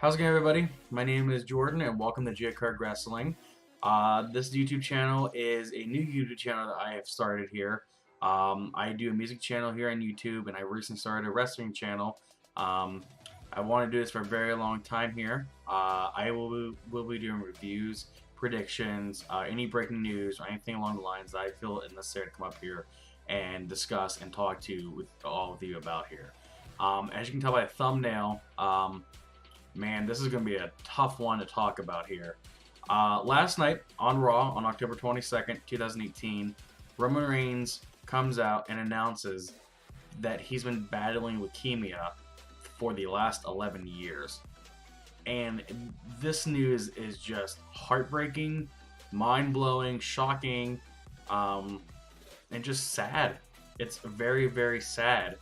How's it going, everybody? My name is Jordan, and welcome to J-Card Wrestling. This YouTube channel is a new YouTube channel that I have started here. I do a music channel here on YouTube, and I recently started a wrestling channel. I want to do this for a very long time here. I will be doing reviews, predictions, any breaking news, or anything along the lines that I feel is necessary to come up here and discuss and talk to with all of you about here. As you can tell by the thumbnail, man, this is going to be a tough one to talk about here. Last night on Raw, on October 22nd, 2018, Roman Reigns comes out and announces that he's been battling leukemia for the last 11 years. And this news is just heartbreaking, mind-blowing, shocking, and just sad. It's very, very sad.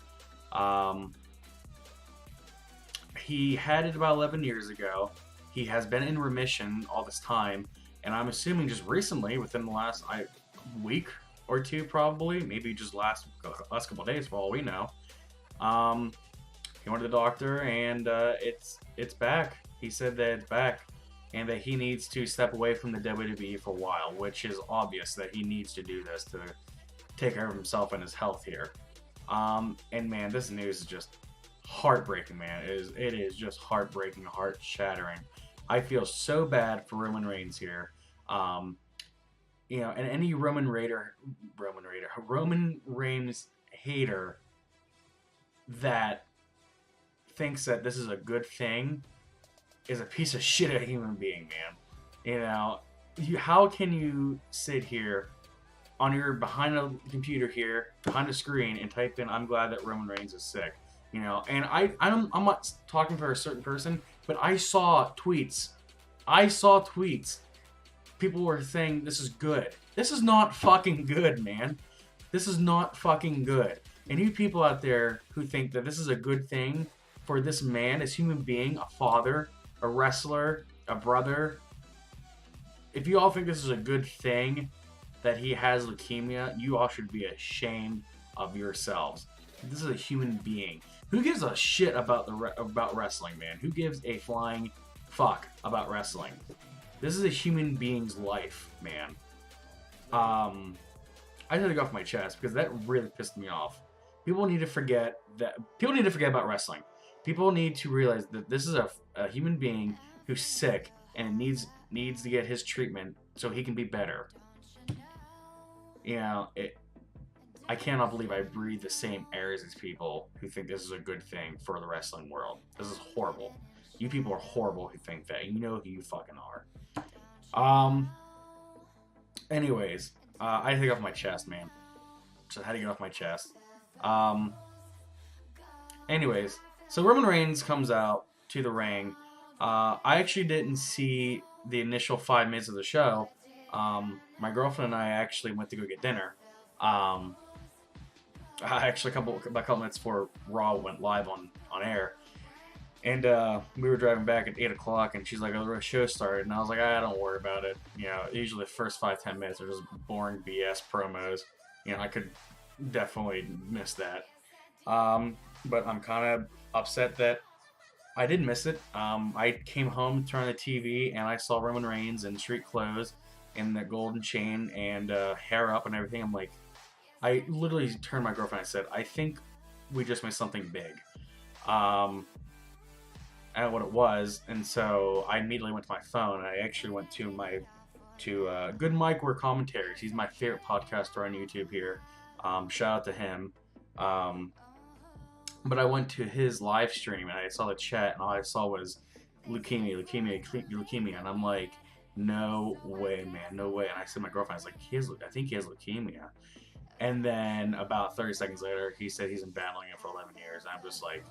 He had it about 11 years ago. He has been in remission all this time, and I'm assuming just recently, within the last week or two, probably, maybe just last couple of days, for all we know. He went to the doctor, and it's back. He said that it's back, and that he needs to step away from the WWE for a while, which is obvious that he needs to do this to take care of himself and his health here. And man, this news is just heartbreaking, man. It is just heartbreaking, heart shattering. I feel so bad for Roman Reigns here. And any Roman Reigns hater that thinks that this is a good thing is a piece of shit of a human being, man. How can you sit here behind a computer here, behind a screen, and type in, "I'm glad that Roman Reigns is sick"? And I'm not talking for a certain person, but I saw tweets. People were saying this is good. This is not fucking good, man. This is not fucking good. And you people out there who think that this is a good thing for this man, this human being, a father, a wrestler, a brother, if you all think this is a good thing that he has leukemia, you all should be ashamed of yourselves. This is a human being. Who gives a shit about wrestling, man? Who gives a flying fuck about wrestling? This is a human being's life, man. I had to get off my chest because that really pissed me off. People need to forget about wrestling. People need to realize that this is a human being who's sick and needs to get his treatment so he can be better. I cannot believe I breathe the same air as these people who think this is a good thing for the wrestling world. This is horrible. You people are horrible who think that. You know who you fucking are. Anyways, I had to get off my chest, man. Just had to get off my chest. Anyways, so Roman Reigns comes out to the ring. I actually didn't see the initial 5 minutes of the show. My girlfriend and I actually went to go get dinner. Actually, about a couple minutes before Raw went live on air. And we were driving back at 8 o'clock, and she's like, "Oh, the show started." And I was like, "Don't worry about it. Usually the first 5-10 minutes are just boring BS promos. I could definitely miss that." But I'm kind of upset that I did miss it. I came home, turned on the TV, and I saw Roman Reigns in street clothes and the golden chain and hair up and everything. I'm like, I literally turned to my girlfriend and I said, "I think we just missed something big." I don't know what it was, and so I immediately went to my phone. And I actually went to Good Mike We're Commentaries. He's my favorite podcaster on YouTube here. Shout out to him. But I went to his live stream and I saw the chat, and all I saw was leukemia, and I'm like, no way, man, no way. And I said to my girlfriend, I was like, I think he has leukemia. And then about 30 seconds later, he said he's been battling it for 11 years. And I'm just like,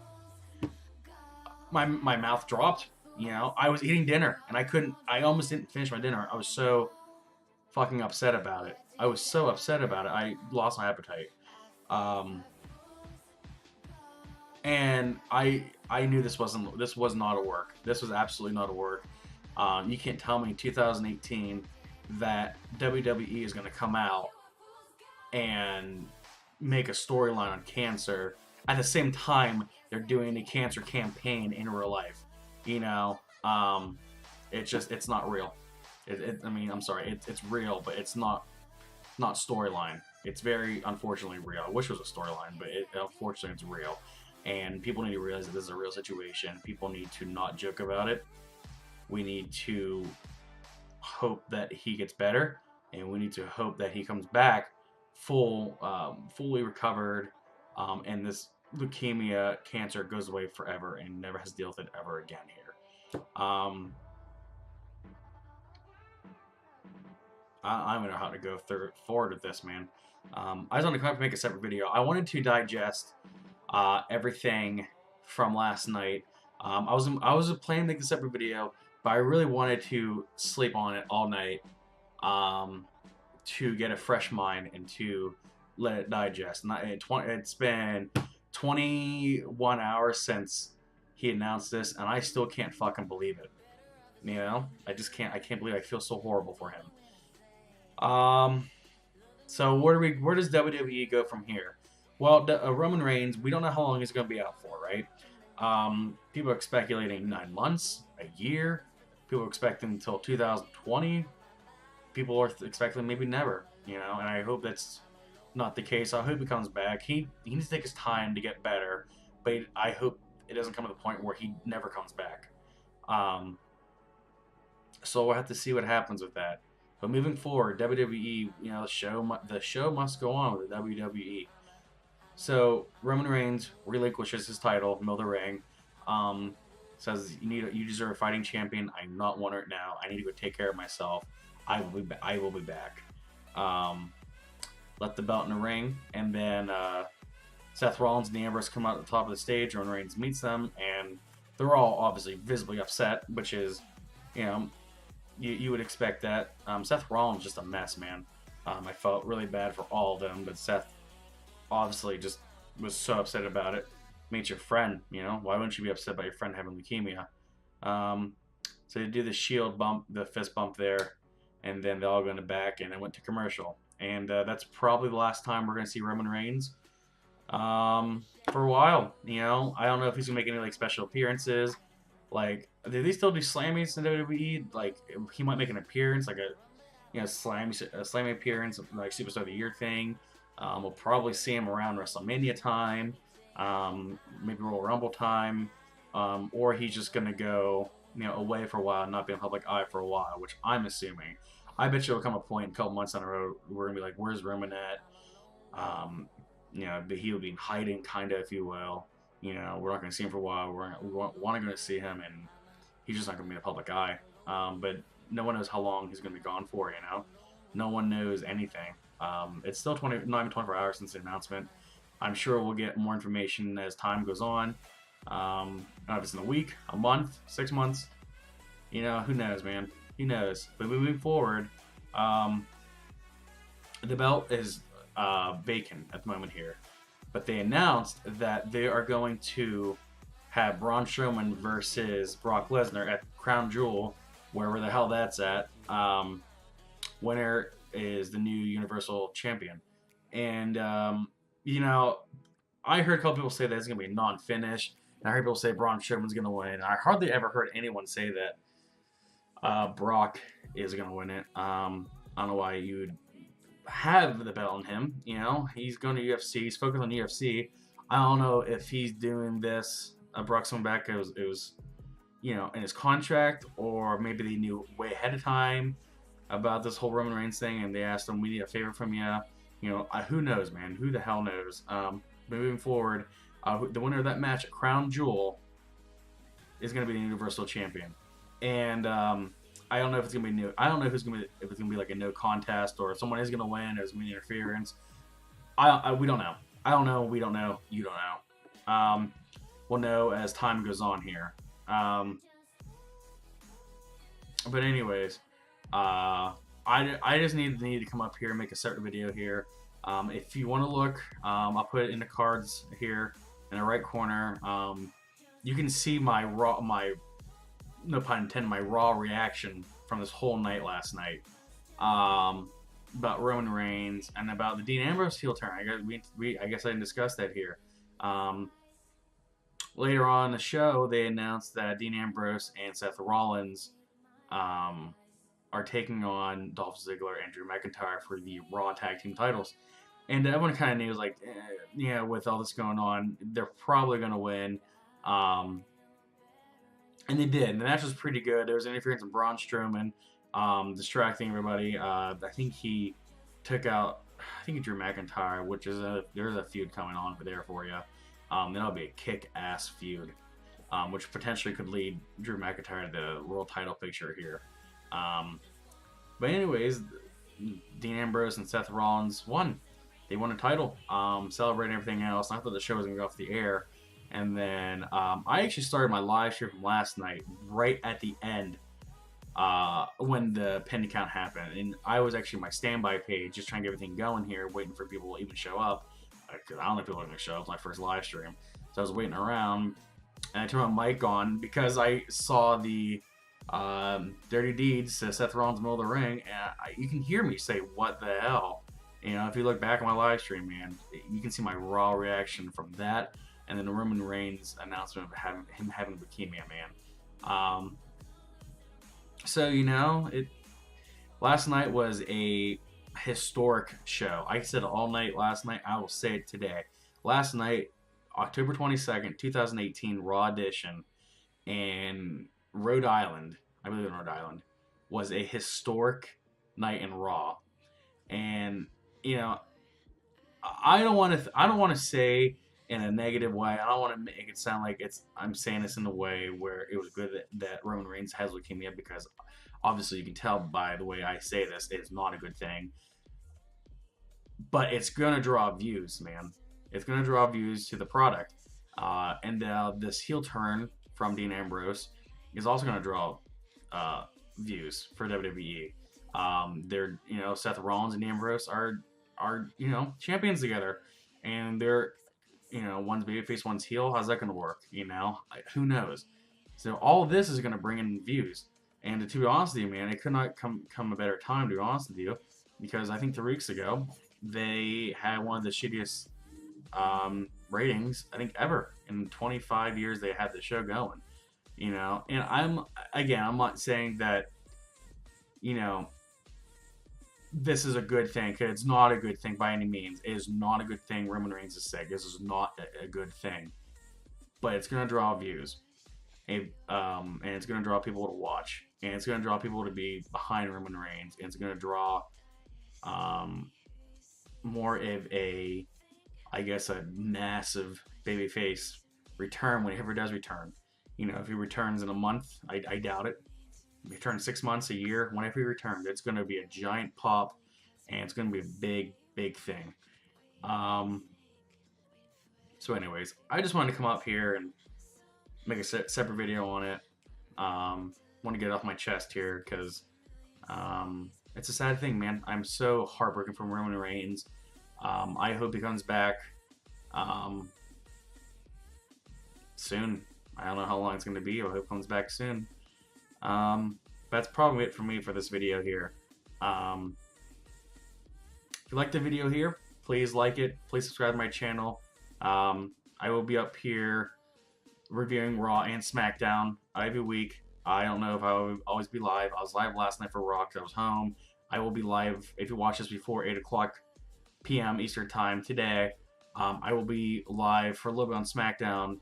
my mouth dropped. I was eating dinner, and I almost didn't finish my dinner. I was so fucking upset about it. I lost my appetite. And I knew this was not a work. This was absolutely not a work. You can't tell me in 2018 that WWE is going to come out and make a storyline on cancer at the same time they're doing a cancer campaign in real life. You know, it's not real. I mean, I'm sorry, it's real, but it's not storyline. It's very unfortunately real. I wish it was a storyline, but unfortunately it's real. And people need to realize that this is a real situation. People need to not joke about it. We need to hope that he gets better, and we need to hope that he comes back fully recovered, and this leukemia cancer goes away forever and never has to deal with it ever again here. I don't know how to go forward with this, man. I was going to come up and make a separate video. I wanted to digest everything from last night. I was planning to make a separate video, but I really wanted to sleep on it all night to get a fresh mind and to let it digest. It's been 21 hours since he announced this, and I still can't fucking believe it. You know, I just can't. I can't believe I feel so horrible for him. So where does WWE go from here? Well, Roman Reigns, we don't know how long he's going to be out for, right? People are speculating 9 months, a year. People are expecting until 2020. People are expecting maybe never, you know, and I hope that's not the case. I hope he comes back. He needs to take his time to get better, but I hope it doesn't come to the point where he never comes back. So we'll have to see what happens with that. But moving forward, WWE, you know, the show must go on with the WWE. So Roman Reigns relinquishes his title, middle of the ring. Says you deserve a fighting champion. I do not want it now. I need to go take care of myself. I will be back. Let the belt in the ring, and then Seth Rollins and the Ambrose come out at the top of the stage. Roman Reigns meets them, and they're all obviously visibly upset, which is, you know, you would expect that. Seth Rollins just a mess, man. I felt really bad for all of them, but Seth obviously just was so upset about it. Meet your friend, you know. Why wouldn't you be upset about your friend having leukemia? So they do the shield bump, the fist bump there, and then they all go in the back, and it went to commercial. And that's probably the last time we're going to see Roman Reigns for a while. You know, I don't know if he's going to make any like special appearances. Like, do they still do slammies in WWE? Like, he might make an appearance, like a slammy appearance, like Superstar of the Year thing. We'll probably see him around WrestleMania time, maybe Royal Rumble time, or he's just gonna go, you know, away for a while and not be in public eye for a while, which I'm assuming. I bet you will come a point, a couple months down the road, we're gonna be like, "Where's Roman at?" You know, but he'll be in hiding, kinda, if you will. You know, we're not gonna see him for a while. We want to go see him, and he's just not gonna be in the public eye. But no one knows how long he's gonna be gone for. You know, no one knows anything. It's still not even 24 hours since the announcement. I'm sure we'll get more information as time goes on. If it's in a week, a month, 6 months, you know, who knows, man? Who knows? But moving forward, the belt is vacant at the moment here. But they announced that they are going to have Braun Strowman versus Brock Lesnar at Crown Jewel, wherever the hell that's at. Winner is the new Universal Champion. And, you know, I heard a couple people say that it's going to be non-finish. And I heard people say Braun Strowman's going to win. I hardly ever heard anyone say that Brock is going to win it. I don't know why you would have the belt on him. You know, he's going to UFC. He's focused on UFC. I don't know if he's doing this. Brock's coming back. It was, you know, in his contract, or maybe they knew way ahead of time about this whole Roman Reigns thing, and they asked him, "We need a favor from you." You know, who knows, man? Who the hell knows? Moving forward, the winner of that match at Crown Jewel is going to be the Universal Champion, and I don't know if it's gonna be new. I don't know if it's gonna be like a no contest, or if someone is gonna win, or there's gonna be interference. We don't know. I don't know. We don't know. You don't know. We'll know as time goes on here. But anyways, I just need to come up here and make a separate video here. If you want to look, I'll put it in the cards here in the right corner. You can see my no pun intended, my raw reaction from this whole night last night about Roman Reigns and about the Dean Ambrose heel turn. I guess I didn't discuss that here. later on in the show, they announced that Dean Ambrose and Seth Rollins um, are taking on Dolph Ziggler and Drew McIntyre for the Raw Tag Team titles. And everyone kind of knew, like, yeah, with all this going on, they're probably going to win. Um, and they did. And the match was pretty good. There was interference of Braun Strowman, distracting everybody. I think he took out, I think Drew McIntyre, which is there's a feud coming on there for you. That'll be a kick-ass feud, which potentially could lead Drew McIntyre to the world title picture here. But anyways, Dean Ambrose and Seth Rollins won. They won a title, celebrating everything else. I thought the show was going to go off the air. And then I actually started my live stream from last night right at the end when the pin count happened. And I was actually my standby page, just trying to get everything going here, waiting for people to even show up. Because I don't know if people are going to show up. It's my first live stream. So I was waiting around. And I turned my mic on because I saw the Dirty Deeds to Seth Rollins in the middle of the ring. And you can hear me say, what the hell? You know, if you look back on my live stream, man, you can see my raw reaction from that, and then the Roman Reigns announcement of him having leukemia, man. So you know, last night was a historic show. I said it all night last night. I will say it today. Last night, October 22nd, 2018, Raw edition, in Rhode Island, I believe in Rhode Island, was a historic night in Raw, and you know, I don't want to say in a negative way. I don't want to make it sound like I'm saying this in a way where it was good that Roman Reigns has leukemia, because obviously you can tell by the way I say this, it's not a good thing. But it's gonna draw views, man. It's gonna draw views to the product, and this heel turn from Dean Ambrose is also gonna draw views for WWE. They're, you know, Seth Rollins and Ambrose are you know, champions together, and they're, you know, one's babyface, one's heel. How's that going to work? You know, who knows? So all of this is going to bring in views, and to be honest with you, man, it could not come a better time, to be honest with you, because I think 3 weeks ago they had one of the shittiest ratings I think ever in 25 years they had the show going. You know, and I'm not saying that, you know, this is a good thing, because it's not a good thing by any means. It is not a good thing Roman Reigns is sick. This is not a good thing. But it's going to draw views. And it's going to draw people to watch. And it's going to draw people to be behind Roman Reigns. And it's going to draw more of a, I guess, a massive babyface return when he ever does return. You know, if he returns in a month, I doubt it. Return 6 months, a year, whenever he returns, it's going to be a giant pop, and it's going to be a big thing. So anyways, I just wanted to come up here and make a separate video on it. Want to get it off my chest here, because it's a sad thing, man. I'm so heartbroken for Roman Reigns. I hope he comes back soon. I don't know how long it's going to be. I hope he comes back soon. That's probably it for me for this video here. If you like the video here, please like it. Please subscribe to my channel. I will be up here reviewing Raw and SmackDown every week. I don't know if I will always be live. I was live last night for Raw because I was home. I will be live if you watch this before 8 o'clock p.m. Eastern Time today. I will be live for a little bit on SmackDown,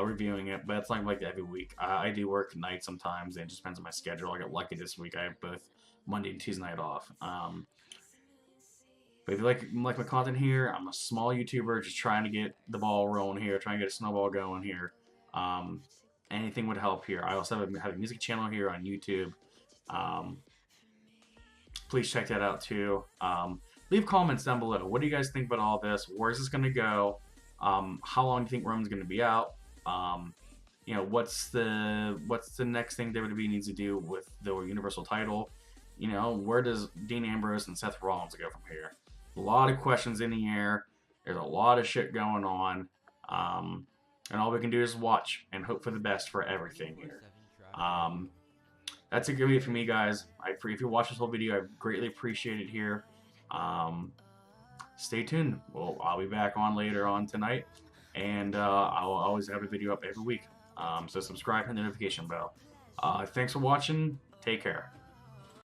reviewing it, but it's not like every week. I do work at night sometimes, and it just depends on my schedule. I got lucky this week. I have both Monday and Tuesday night off. But if you like my content here, I'm a small YouTuber just trying to get the ball rolling here, trying to get a snowball going here. Anything would help here. I also have a music channel here on YouTube. Please check that out too. Leave comments down below. What do you guys think about all this? Where is this going to go? How long do you think Roman's going to be out? You know, what's the next thing WWE needs to do with the Universal title? You know, where does Dean Ambrose and Seth Rollins go from here? A lot of questions in the air. There's a lot of shit going on. And all we can do is watch and hope for the best for everything here. That's a good video for me, guys. If you watch this whole video, I greatly appreciate it here. Stay tuned. Well, I'll be back on later on tonight, and I'll always have a video up every week. So subscribe and the notification bell. Thanks for watching. Take care.